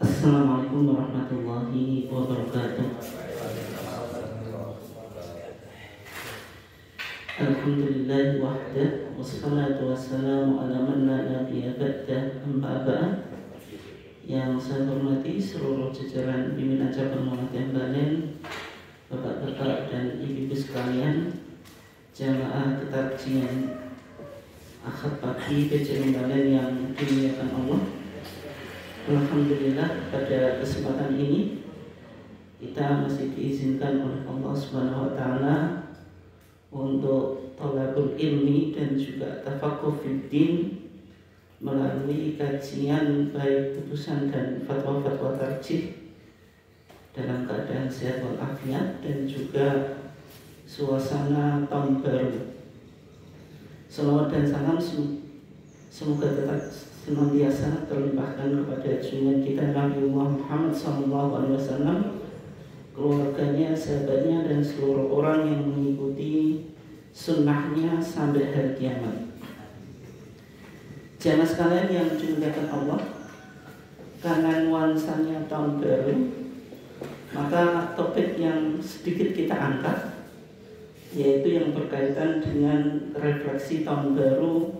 Assalamualaikum warahmatullahi wabarakatuh. Alhamdulillah wahdah, wassalatu wassalamu ala man la nabiyya ba'dah, amma ba'd. Yang saya hormati seluruh jajaran pimpinan cabang Muhammadiyah Balen, bapak-bapak dan ibu-ibu sekalian, jamaah ketarjian Ahad pagi PJN Balen yang dimuliakan Allah. Alhamdulillah pada kesempatan ini kita masih diizinkan oleh Allah Subhanahu wa taala untuk thalabul ilmi dan juga tafaqquh fiddin melalui kajian baik putusan dan fatwa-fatwa tarjih dalam keadaan sehat walafiat dan juga suasana tahun baru. Salawat dan salam semoga tetap senantiasa terlimpahkan kepada junjungan kita Nabi Muhammad SAW, keluarganya, sahabatnya, dan seluruh orang yang mengikuti sunnahnya sampai hari kiamat. Jamaah sekalian yang dimuliakan Allah, karena nuansanya tahun baru, maka topik yang sedikit kita angkat yaitu yang berkaitan dengan refleksi tahun baru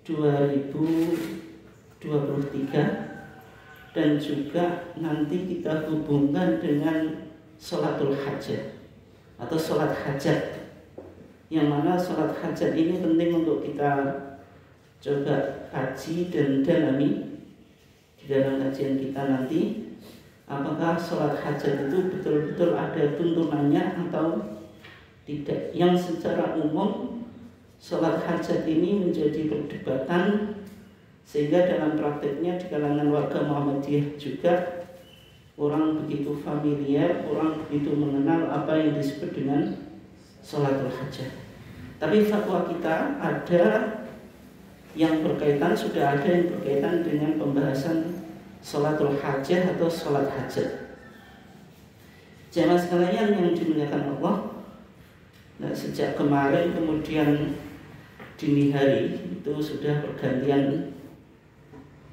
2023 dan juga nanti kita hubungkan dengan sholatul hajat atau sholat hajat, yang mana sholat hajat ini penting untuk kita coba kaji dan dalami di dalam kajian kita nanti. Apakah sholat hajat itu betul-betul ada tuntunannya atau tidak? Yang secara umum sholat hajat ini menjadi perdebatan, sehingga dalam prakteknya di kalangan warga Muhammadiyah juga orang begitu familiar, orang begitu mengenal apa yang disebut dengan sholatul hajat. Tapi fatwa kita ada yang berkaitan, sudah ada yang berkaitan dengan pembahasan sholatul hajat atau sholat hajat. Jamaah sekalian yang dimuliakan Allah, nah, sejak kemarin kemudian dini hari itu sudah pergantian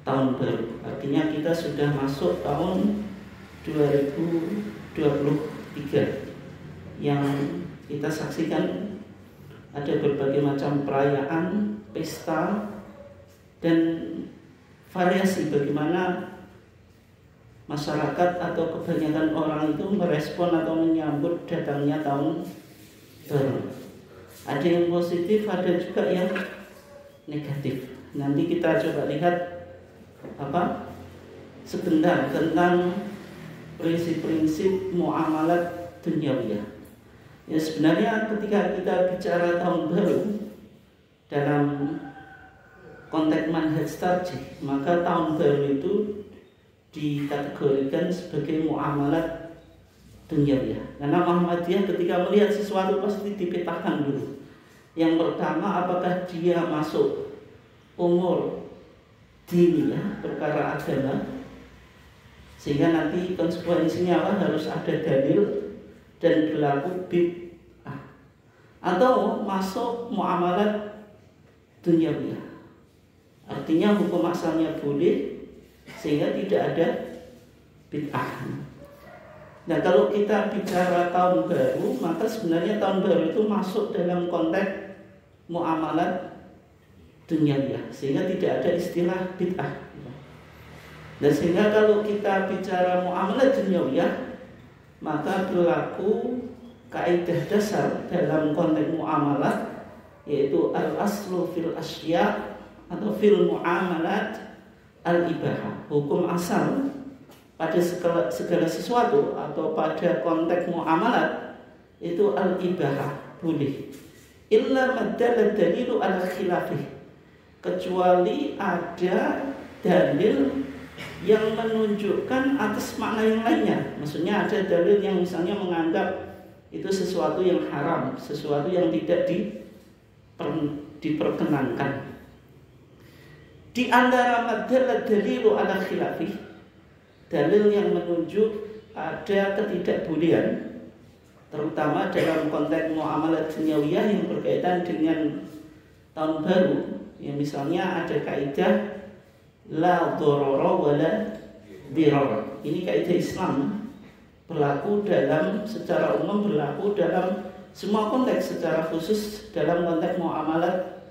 tahun baru. Artinya kita sudah masuk tahun 2023 yang kita saksikan ada berbagai macam perayaan, pesta, dan variasi bagaimana masyarakat atau kebanyakan orang itu merespon atau menyambut datangnya tahun baru. Ada yang positif, ada juga yang negatif. Nanti kita coba lihat sebentar tentang prinsip-prinsip muamalat dunyawiyah. Ya, sebenarnya ketika kita bicara tahun baru dalam konteks manhaj tarjih, maka tahun baru itu dikategorikan sebagai muamalat dunyawiyah. Karena Muhammadiyah ketika melihat sesuatu pasti dipetakan dulu. Yang pertama, apakah dia masuk umur diniyah, perkara agama, sehingga nanti konsekuensinya harus ada dalil dan berlaku bid'ah, atau masuk muamalat dunyawiyah, artinya hukum asalnya boleh sehingga tidak ada bid'ah. Nah, kalau kita bicara tahun baru, maka sebenarnya tahun baru itu masuk dalam konteks muamalat dunyawiyah, sehingga tidak ada istilah bid'ah. Dan sehingga kalau kita bicara muamalat dunyawiyah, maka berlaku kaidah dasar dalam konteks muamalat, yaitu al-aslu fil asya atau fil muamalat al-ibahah. Hukum asal pada segala sesuatu atau pada konteks muamalat itu al-ibahah, boleh. Illa madalla dalilu ala khilafih, kecuali ada dalil yang menunjukkan atas makna yang lainnya. Maksudnya ada dalil yang misalnya menganggap itu sesuatu yang haram, sesuatu yang tidak diperkenankan. Di antara madalla dalilu ala khilafih, dalil yang menunjuk ada ketidakbolehan, terutama dalam konteks muamalat dunyawiyah yang berkaitan dengan tahun baru. Ya, misalnya ada kaidah la dharara wa la dirar. Ini kaidah Islam, berlaku dalam secara umum, berlaku dalam semua konteks, secara khusus dalam konteks muamalat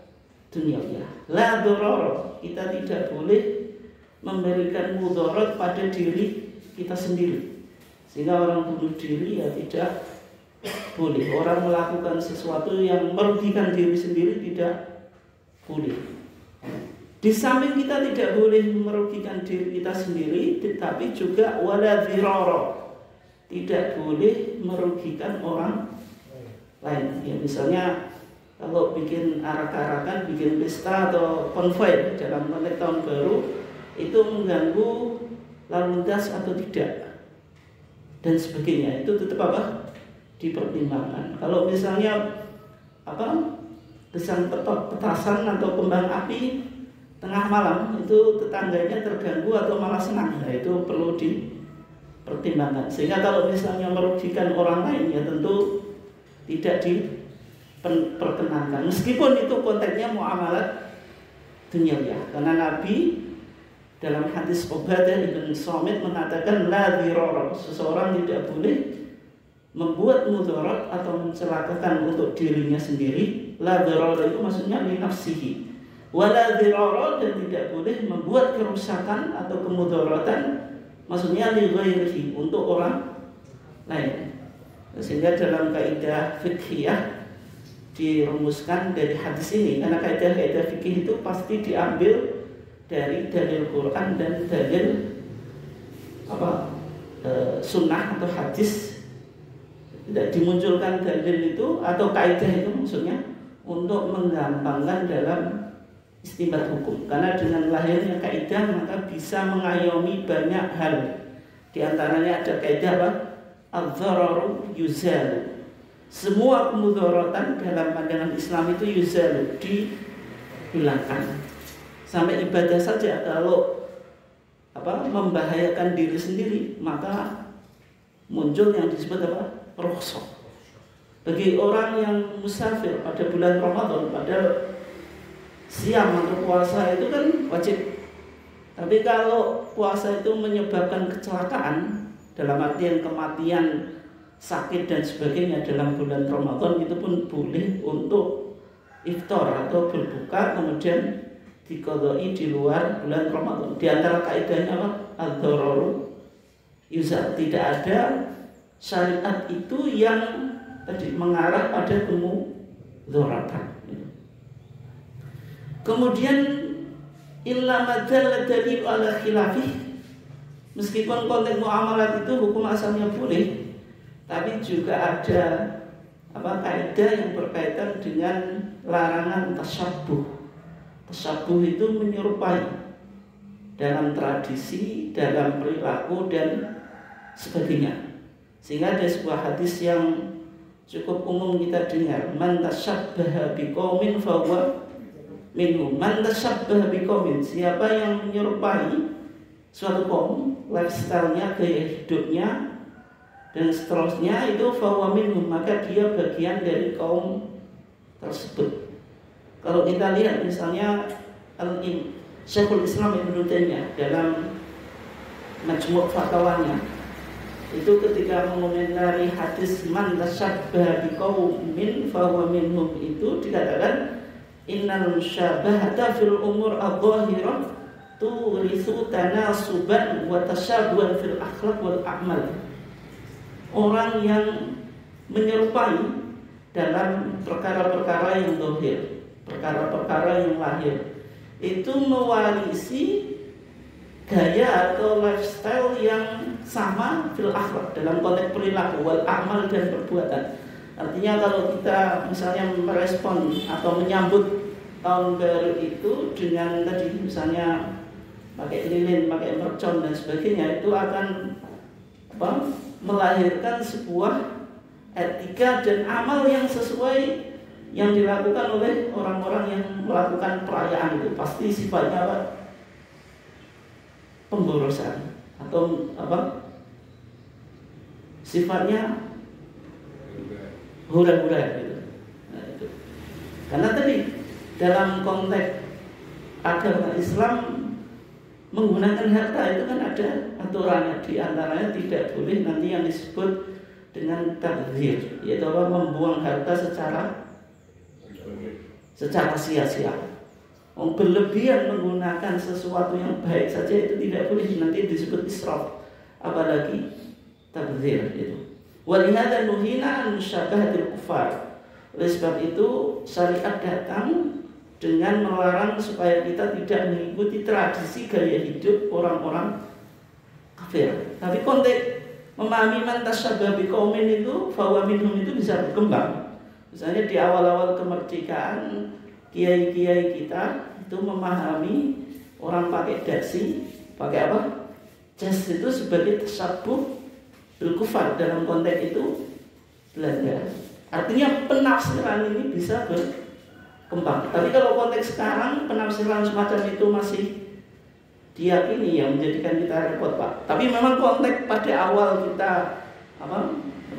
duniawi. La dharara, kita tidak boleh memberikan mudarat pada diri kita sendiri. Sehingga orang bunuh diri ya tidak boleh. Orang melakukan sesuatu yang merugikan diri sendiri tidak boleh. Di samping kita tidak boleh merugikan diri kita sendiri, tetapi juga wala dhirara, tidak boleh merugikan orang lain. Ya, misalnya kalau bikin arak-arakan, bikin pesta atau konvoy dalam konteks tahun baru, itu mengganggu lalu lintas atau tidak dan sebagainya, itu tetap apa? Dipertimbangkan. Kalau misalnya besar petasan atau kembang api tengah malam, itu tetangganya terganggu atau malah senang, nah itu perlu dipertimbangkan. Sehingga kalau misalnya merugikan orang lain, ya tentu tidak diperkenankan, meskipun itu konteksnya muamalat duniawi. Karena Nabi dalam hadis Ubadah bin Samit mengatakan la dhirara, seseorang tidak boleh membuat mudarat atau mencelakakan untuk dirinya sendiri. La dhirara itu maksudnya li nafsihi, wala dhirara, dan tidak boleh membuat kerusakan atau kemudaratan maksudnya li ghairihi, untuk orang lain. Sehingga dalam kaidah fiqhiyah dirumuskan dari hadis ini, karena kaidah-kaidah fikih itu pasti diambil dari dalil Quran dan dalil sunnah atau hadis. Tidak dimunculkan dalil itu atau kaidah itu maksudnya untuk menggampangkan dalam istinbat hukum. Karena dengan lahirnya kaidah maka bisa mengayomi banyak hal. Di antaranya ada kaidah apa? Adz-dzararu yuzalu. Semua kemudaratan dalam pandangan Islam itu yuzalu, dihilangkan. Sampai ibadah saja kalau membahayakan diri sendiri, maka muncul yang disebut rukhsah. Bagi orang yang musafir pada bulan Ramadan, padahal siam atau puasa itu kan wajib. Tapi kalau puasa itu menyebabkan kecelakaan, dalam artian kematian, sakit dan sebagainya dalam bulan Ramadan, itu pun boleh untuk iftar atau berbuka kemudian diqadai di luar bulan Ramadan. Di antara kaidahnya apa? Ad-dhararu yuzal. Tidak ada syariat itu yang tadi mengarah pada kemudaratan. Kemudian illa madalla dalil ala khilafih, meskipun konteks muamalat itu hukum asalnya boleh, tapi juga ada kaidah yang berkaitan dengan larangan tasyabuh. Tasyabuh itu menyerupai dalam tradisi, dalam perilaku dan sebagainya. Sehingga ada sebuah hadis yang cukup umum kita dengar, man tasyabbaha biqaumin fahuwa minhum. Man tasyabbaha biqaumin, siapa yang menyerupai suatu kaum, lifestyle-nya, gaya hidupnya dan seterusnya, itu fahuwa minhum, maka dia bagian dari kaum tersebut. Kalau kita lihat misalnya Syekhul Islam Ibnu Taimiyah dalam Majmu' Fatwanya, itu ketika mengomentari hadis man tasyabbaha biqaumin fahuwa minhum, itu dikatakan innal musyabahata fil umur adh-dhahirah turithu tanasuban wa tasyabuhan fil akhlaq wal a'mal. Orang yang menyerupai dalam perkara-perkara yang zahir, perkara-perkara yang lahir, itu mewarisi gaya atau lifestyle yang sama fil akhlak, dalam konteks perilaku, wal amal, dan perbuatan. Artinya kalau kita misalnya merespon atau menyambut tahun baru itu dengan tadi misalnya pakai lilin, pakai mercon dan sebagainya, itu akan melahirkan sebuah etika dan amal yang sesuai yang dilakukan oleh orang-orang yang melakukan perayaan itu. Pasti sifatnya pemborosan atau sifatnya hura-hura gitu. Nah, itu. Karena tadi dalam konteks agama Islam menggunakan harta itu kan ada aturannya, di antaranya tidak boleh nanti yang disebut dengan tabdzir, yaitu apa, membuang harta secara sia-sia. Berlebihan menggunakan sesuatu yang baik saja itu tidak boleh, nanti disebut israf, apalagi tabdzir itu. Walihada nuhina an musyabahatil kufar. Oleh sebab itu syariat datang dengan melarang supaya kita tidak mengikuti tradisi gaya hidup orang-orang kafir. Tapi konteks memahami man tasyabaha biqaumin itu, fahuwa minhum itu bisa berkembang. Misalnya di awal-awal kemerdekaan, kiai-kiai kita itu memahami orang pakai dasi, pakai apa? Jas itu sebagai tasyabuh bil kufar, dalam konteks itu Belanda. Artinya penafsiran ini bisa berkembang. Tapi kalau konteks sekarang penafsiran semacam itu masih diyakini, yang menjadikan kita repot, Pak. Tapi memang konteks pada awal kita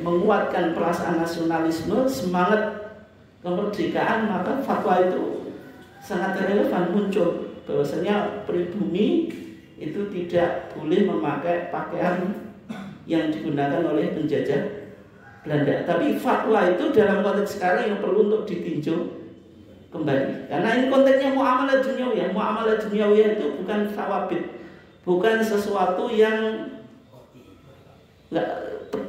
menguatkan perasaan nasionalisme, semangat kemerdekaan, maka fatwa itu sangat relevan muncul bahwasanya pribumi itu tidak boleh memakai pakaian yang digunakan oleh penjajah Belanda. Tapi fatwa itu dalam konteks sekarang yang perlu untuk ditinjau kembali. Karena ini konteksnya muamalah duniawiyah. Muamalah duniawiyah itu bukan thawabit, bukan sesuatu yang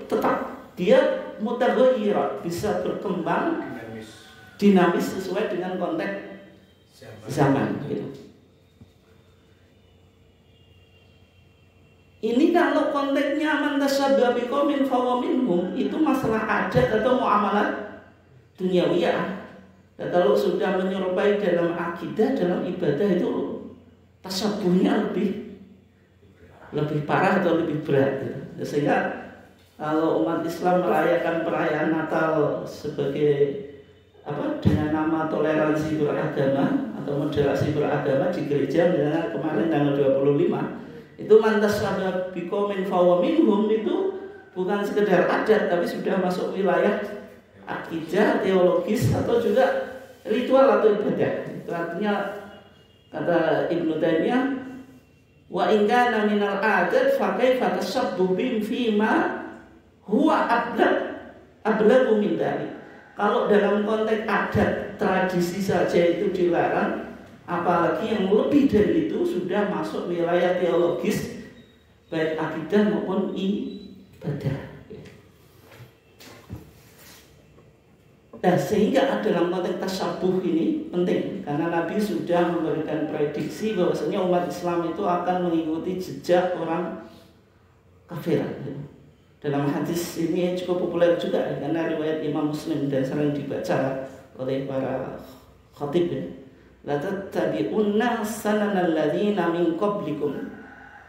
tetap. Dia mutaghayyir, bisa berkembang, dinamis sesuai dengan konteks zaman. Gitu. Ini kalau konteksnya man tashabbaha biqaumin fahuwa minhum, itu masalah adat atau muamalah duniawiyah. Dan kalau sudah menyerupai dalam akidah, dalam ibadah, itu tasyabuhnya lebih parah atau lebih berat. Gitu. Sehingga kalau umat Islam merayakan perayaan Natal sebagai dengan nama toleransi beragama atau moderasi beragama di gereja, misalnya kemarin tanggal 25, itu mantas ada biqaumin fahuwa minhum, itu bukan sekedar adat tapi sudah masuk wilayah akidah, teologis, atau juga ritual atau ibadah. Itu artinya, kata Ibnu Taimiyah, wa in kana minal adat fa kaifa tashabbuh bihim fima huwa ablagu min dzalik. Kalau dalam konteks adat, tradisi saja itu dilarang, apalagi yang lebih dari itu sudah masuk wilayah teologis, baik akidah maupun ibadah. Nah, sehingga dalam konteks tasyabuh ini penting, karena Nabi sudah memberikan prediksi bahwasanya umat Islam itu akan mengikuti jejak orang kafir. Dalam hadis ini cukup populer juga, karena riwayat Imam Muslim dan sering dibaca oleh para khatib. La tattabi'unna sananal ladzina min qablikum.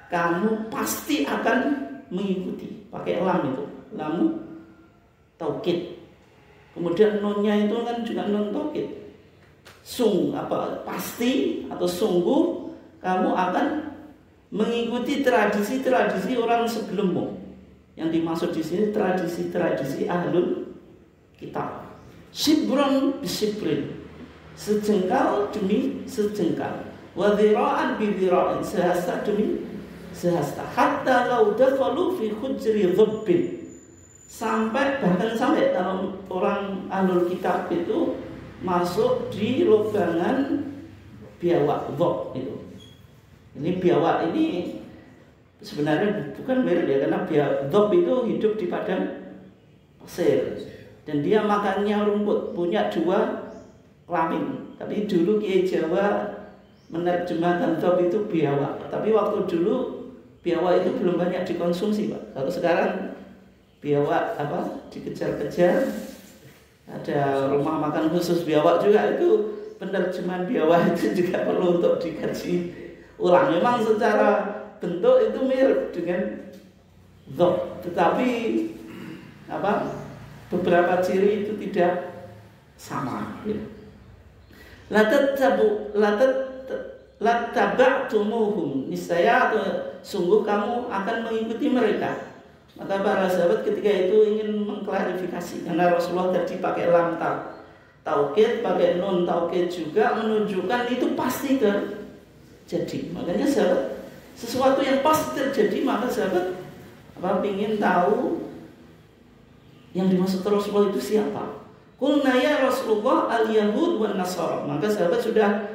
Kamu pasti akan mengikuti. Pakai lam itu, lamu taukid. Kemudian nunnya itu kan juga nun taukid. Pasti atau sungguh kamu akan mengikuti tradisi-tradisi orang sebelummu. Yang dimaksud di sini tradisi-tradisi ahlul kitab. Shibran bisibrin, sejengkal demi sejengkal, wa dhira'an bi dhira'in, sehasta demi sehasta, hatta law dakhalu fi hujri dhabbin, bahkan sampai kalau orang ahlul kitab itu masuk di lubangan biawak dhab itu. Ini biawak ini sebenarnya bukan merek ya, karena dhab itu hidup di padang pasir dan dia makannya rumput, punya 2 kelamin. Tapi dulu Kiai Jawa menerjemahkan dhab itu biawak. Tapi waktu dulu biawak itu belum banyak dikonsumsi, Pak. Kalau sekarang biawak dikejar-kejar, ada rumah makan khusus biawak juga. Itu penerjemahan biawak itu juga perlu untuk dikaji ulang. Memang secara bentuk itu mirip dengan dhab, tetapi beberapa ciri itu tidak sama. Lataba'tumuhum, niscaya atau sungguh kamu akan mengikuti mereka. Maka para sahabat ketika itu ingin mengklarifikasi, karena Rasulullah tadi pakai lam taukid, pakai nun taukid juga menunjukkan itu pasti terjadi. Makanya sahabat sesuatu yang pasti terjadi, maka sahabat ingin tahu yang dimaksud Rasulullah itu siapa. Qulna ya Rasulullah al-Yahud wan Nasara. Maka sahabat sudah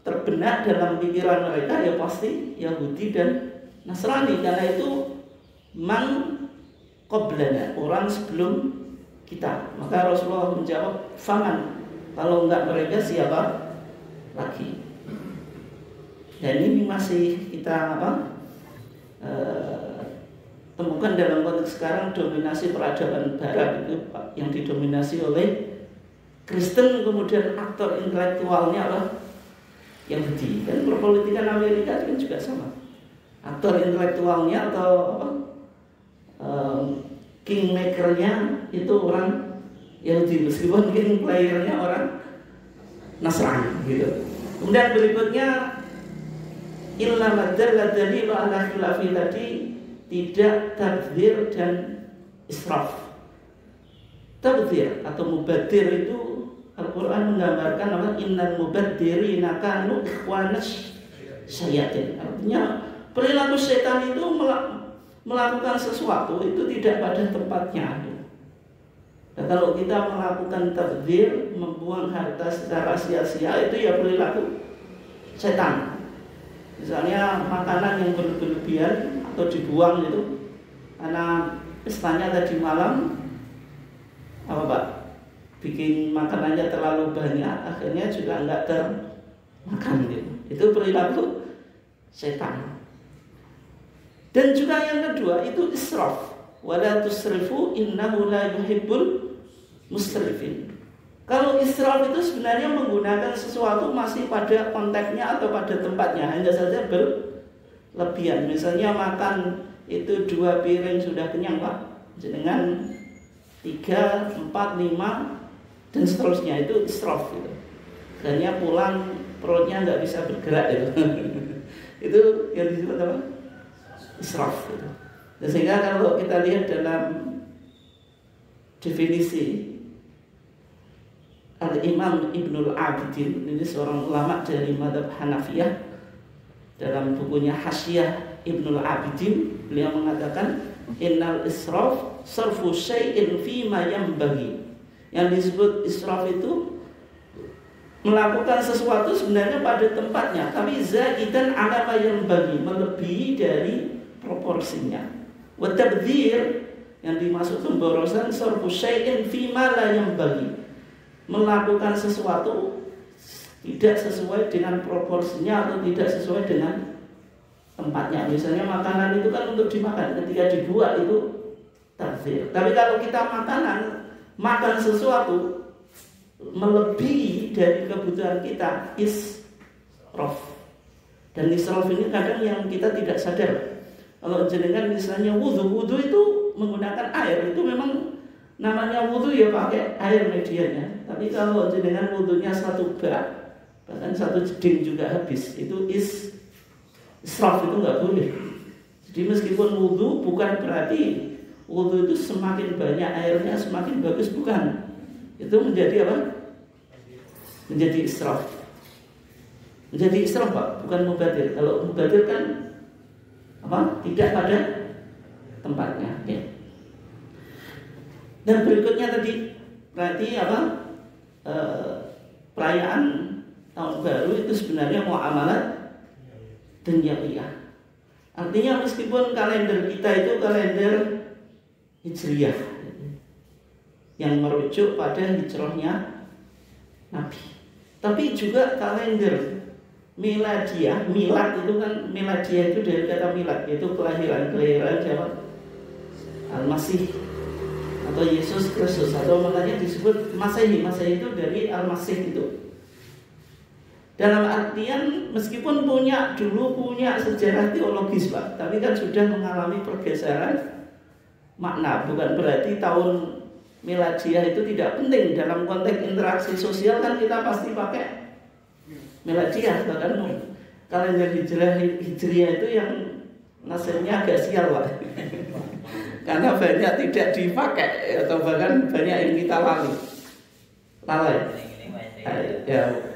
terbenak dalam pikiran mereka, ya pasti Yahudi dan Nasrani, karena itu man qablana, orang sebelum kita. Maka Rasulullah menjawab, faman, kalau enggak mereka siapa lagi? Dan ini masih kita temukan dalam konteks sekarang, dominasi peradaban Barat itu yang didominasi oleh Kristen, kemudian aktor intelektualnya Yahudi. Dan perpolitikan Amerika juga sama, aktor intelektualnya atau kingmakernya itu orang Yahudi, meskipun king playernya orang Nasrani gitu. Kemudian berikutnya illa madalla dalilu ala khilafi, tadi tidak tabdzir dan israf. Tabdzir atau mubadir itu Al-Quran menggambarkan innal mubadzirina kanu ikhwanas syayatin. Artinya perilaku setan itu melakukan sesuatu itu tidak pada tempatnya. Nah, kalau kita melakukan tabdzir, membuang harta secara sia-sia, itu ya perilaku setan. Misalnya makanan yang berlebihan atau dibuang itu karena pestanya tadi malam bikin makanannya terlalu banyak, akhirnya juga enggak termakan gitu. Itu perilaku setan. Dan juga yang kedua itu israf, wala tusrifu innahu la yuhibbul musrifin. Kalau israf itu sebenarnya menggunakan sesuatu masih pada konteksnya atau pada tempatnya, hanya saja berlebihan. Misalnya makan itu 2 piring sudah kenyang Pak, dengan 3, 4, 5 dan seterusnya, itu israf gitu. Akhirnya pulang perutnya nggak bisa bergerak itu. Itu yang disebut apa? Israf gitu. Dan sehingga kalau kita lihat dalam definisi Al-Imam Ibnul Abidin, ini seorang ulama dari madhab Hanafiyah, dalam bukunya Hasyiyah Ibnul Abidin, beliau mengatakan innal israf sarfu syai'in fima yanbaghi. Yang disebut israf itu melakukan sesuatu sebenarnya pada tempatnya, tapi zaidan ala ma yanbaghi, melebihi dari proporsinya. Wa tabdzir, yang dimaksud pemborosan, sarfu syai'in fima la yanbaghi, melakukan sesuatu tidak sesuai dengan proporsinya atau tidak sesuai dengan tempatnya. Misalnya makanan itu kan untuk dimakan, ketika dibuat itu tabdzir. Tapi kalau kita makan sesuatu melebihi dari kebutuhan kita, israf. Dan israf ini kadang yang kita tidak sadar. Kalau jenengan misalnya wudu itu menggunakan air, itu memang namanya wudu ya pakai air medianya. Tapi kalau jenengan wudunya 1 bak, bahkan 1 jeding juga habis, itu israf, itu nggak boleh. Jadi meskipun wudu bukan berarti wudu itu semakin banyak airnya semakin bagus, bukan. Itu menjadi apa? Menjadi israf. Menjadi israf Pak, bukan mubadir. Kalau mubadir kan tidak pada tempatnya. Okay. Dan berikutnya tadi berarti perayaan tahun baru itu sebenarnya muamalat dunyawiyah. Artinya meskipun kalender kita itu kalender Hijriyah yang merujuk pada hijrahnya Nabi, tapi juga kalender Miladiyah. Milad itu kan, Miladiyah itu dari kata milad, yaitu kelahiran siapa? Al-Masih atau Yesus Kristus, atau makanya disebut Masehi. Masehi itu dari Al-Masih itu. Dalam artian meskipun dulu punya sejarah teologis Pak, tapi kan sudah mengalami pergeseran makna. Bukan berarti tahun Miladiyah itu tidak penting. Dalam konteks interaksi sosial kan kita pasti pakai Miladiyah. Bahkan kalender Hijriah itu yang nasibnya agak sial Pak. Karena banyak tidak dipakai, atau bahkan banyak yang kita lalai.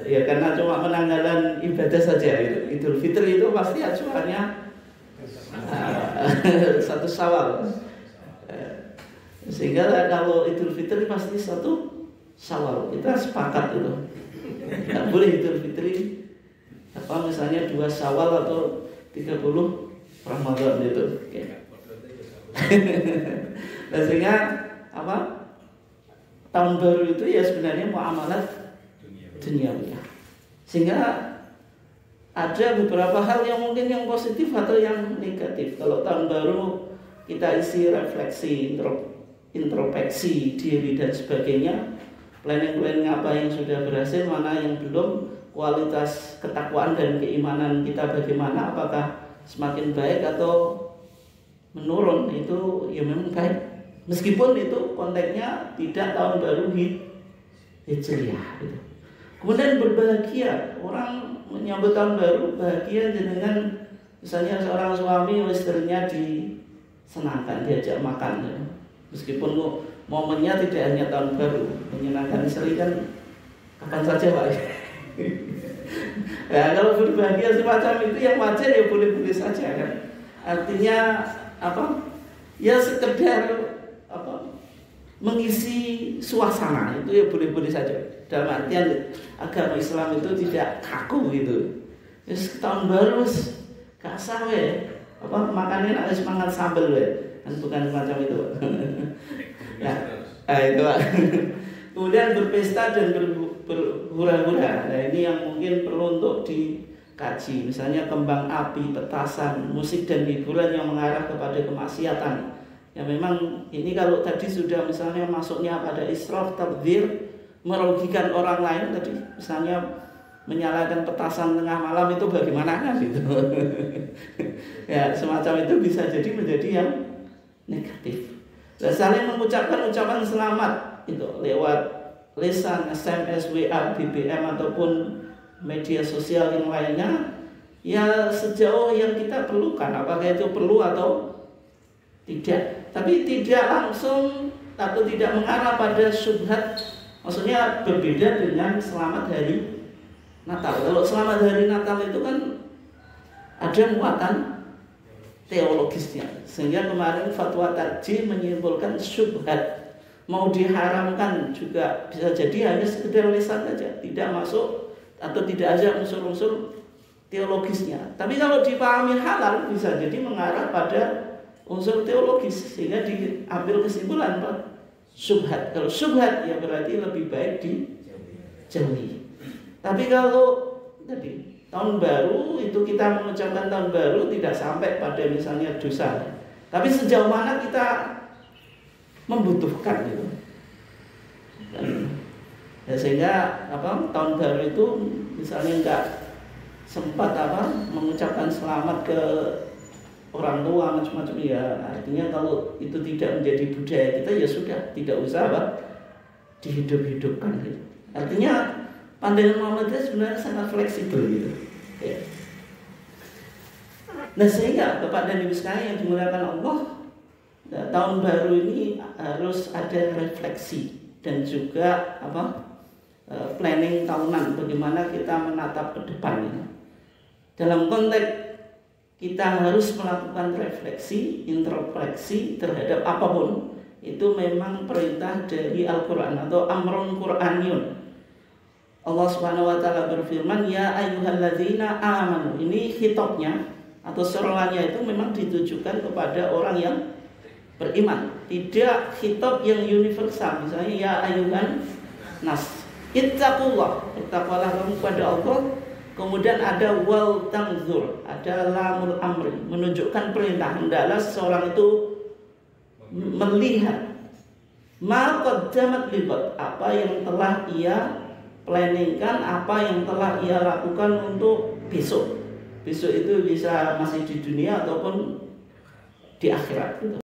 Ya karena cuma penanggalan ibadah saja gitu. Idul Fitri itu pasti acuannya 1 Syawal. Sehingga kalau Idul Fitri pasti 1 Syawal. Kita sepakat itu. Nggak boleh Idul Fitri misalnya 2 Syawal atau 30 Ramadan itu. Okay. Nah, sehingga tahun baru itu ya sebenarnya muamalat duniawi. Sehingga ada beberapa hal yang mungkin yang positif atau yang negatif. Kalau tahun baru kita isi refleksi, introspeksi diri dan sebagainya, planning apa yang sudah berhasil, mana yang belum, kualitas ketakwaan dan keimanan kita bagaimana, apakah semakin baik atau menurun, itu ya memang baik. Meskipun itu konteksnya tidak tahun baru Hijriah gitu. Kemudian berbahagia, orang menyambut tahun baru bahagia dengan misalnya seorang suami istrinya disenangkan, diajak makan ya. Meskipun momennya tidak hanya tahun baru, menyenangkan istri kan kapan saja Pak. Ya, kalau berbahagia semacam itu yang wajar ya boleh-boleh saja kan. Artinya ya sekedar mengisi suasana itu ya boleh-boleh saja. Dalam artian agama Islam itu tidak kaku gitu. Tahun baru gak sah makannya nak semangat sambel kan, bukan semacam itu. Itu Pak. Kemudian berpesta dan berhura-hura. Nah, ini yang mungkin perlu untuk dikaji. Misalnya kembang api, petasan, musik dan hiburan yang mengarah kepada kemaksiatan. Ya memang ini kalau tadi sudah misalnya masuknya pada israf, tabdzir, merugikan orang lain tadi, misalnya menyalakan petasan tengah malam itu bagaimana kan gitu. Ya semacam itu bisa jadi menjadi yang negatif. Dan saling mengucapkan ucapan selamat itu lewat lisan, SMS, WA, BBM ataupun media sosial yang lainnya, ya sejauh yang kita perlukan. Apakah itu perlu atau tidak? Tapi tidak langsung atau tidak mengarah pada syubhat. Maksudnya berbeda dengan selamat hari Natal. Kalau selamat hari Natal itu kan ada muatan teologisnya. Sehingga kemarin fatwa tarjih menyimpulkan syubhat mau diharamkan juga bisa jadi hanya sekedar lisan saja, tidak masuk atau tidak ada unsur-unsur teologisnya. Tapi kalau dipahami halal bisa jadi mengarah pada unsur teologis, sehingga diambil kesimpulan syubhat. Kalau syubhat ya berarti lebih baik dijauhi. Tapi kalau tadi tahun baru itu kita mengucapkan tahun baru tidak sampai pada misalnya dosa. Tapi sejauh mana kita membutuhkan itu. Ya, sehingga tahun baru itu misalnya enggak sempat mengucapkan selamat ke orang tua macam-macam, ya artinya kalau itu tidak menjadi budaya kita ya sudah, tidak usah dihidup-hidupkan gitu. Artinya pandangan Muhammadiyah sebenarnya sangat fleksibel gitu ya. Nah sehingga Bapak dan Ibu sekalian yang dimuliakan Allah, tahun baru ini harus ada refleksi dan juga planning tahunan, bagaimana kita menatap ke depan ini. Dalam konteks kita harus melakukan refleksi, introspeksi terhadap apapun, itu memang perintah dari Al-Quran atau amrun Qur'aniyun. Allah Subhanahu wa taala berfirman, ya ayyuhalladzina amanu. Ini khitabnya atau seruannya itu memang ditujukan kepada orang yang beriman, tidak khitab yang universal. Misalnya ya ayyuhan nas, ittaqullah, bertakwalah kamu kepada Allah. Kemudian ada wal tangzur, ada lamul amri, menunjukkan perintah. Hendaklah seseorang itu melihat ma qaddamat liqad, apa yang telah ia planningkan, apa yang telah ia lakukan untuk besok. Besok itu bisa masih di dunia ataupun di akhirat.